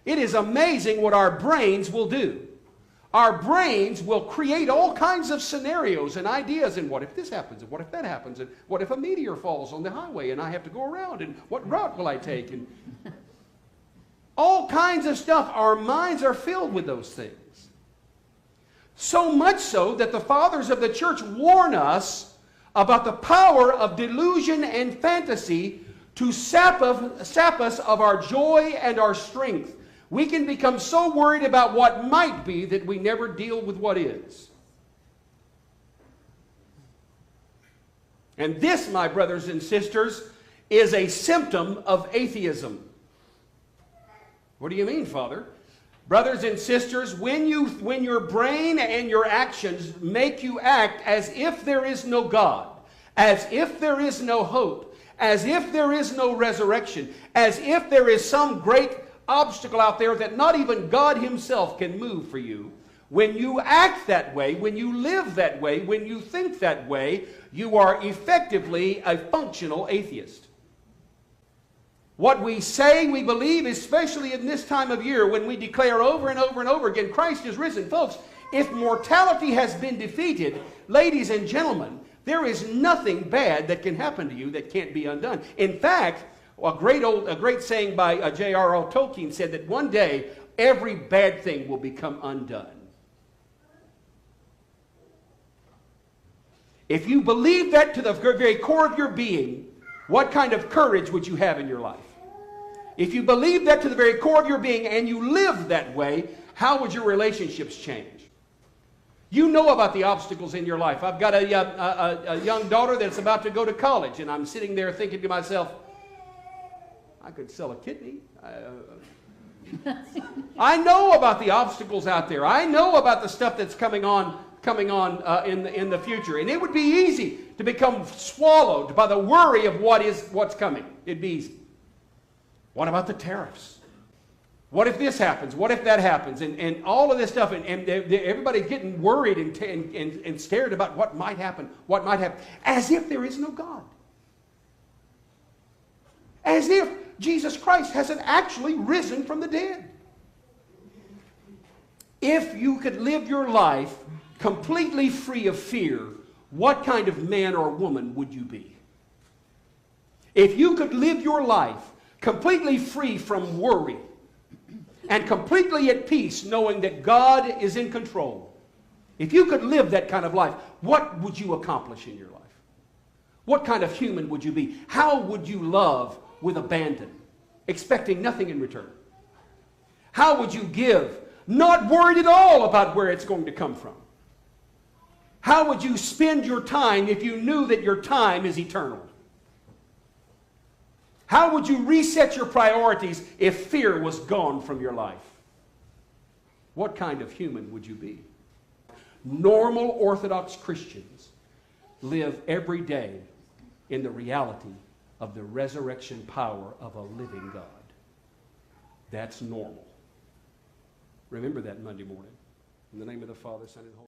It is amazing what our brains will do. Our brains will create all kinds of scenarios and ideas, and what if this happens, and what if that happens, and what if a meteor falls on the highway and I have to go around, and what route will I take? And all kinds of stuff. Our minds are filled with those things. So much so that the fathers of the church warn us about the power of delusion and fantasy to sap us of our joy and our strength. We can become so worried about what might be that we never deal with what is. And this, my brothers and sisters, is a symptom of atheism. What do you mean, Father? Brothers and sisters, when your brain and your actions make you act as if there is no God, as if there is no hope, as if there is no resurrection, as if there is some great obstacle out there that not even God Himself can move for you, when you act that way, when you live that way, when you think that way, you are effectively a functional atheist. What we say we believe, especially in this time of year when we declare over and over and over again, Christ is risen. Folks, if mortality has been defeated, ladies and gentlemen, there is nothing bad that can happen to you that can't be undone. In fact, a great saying by J.R.R. Tolkien said that one day every bad thing will become undone. If you believe that to the very core of your being, what kind of courage would you have in your life? If you believe that to the very core of your being and you live that way, how would your relationships change? You know about the obstacles in your life. I've got a young daughter that's about to go to college, and I'm sitting there thinking to myself, I could sell a kidney. I know about the obstacles out there. I know about the stuff that's coming on in the future. And it would be easy to become swallowed by the worry of what's coming. It'd be easy. What about the tariffs? What if this happens? What if that happens? And all of this stuff. And everybody's getting worried and scared about what might happen. What might happen. As if there is no God. As if Jesus Christ hasn't actually risen from the dead. If you could live your life completely free of fear, what kind of man or woman would you be? If you could live your life completely free from worry and completely at peace knowing that God is in control, if you could live that kind of life, what would you accomplish in your life? What kind of human would you be? How would you love with abandon, expecting nothing in return? How would you give, not worried at all about where it's going to come from? How would you spend your time if you knew that your time is eternal? How would you reset your priorities if fear was gone from your life? What kind of human would you be? Normal Orthodox Christians live every day in the reality of the resurrection power of a living God. That's normal. Remember that Monday morning. In the name of the Father, Son, and Holy Spirit.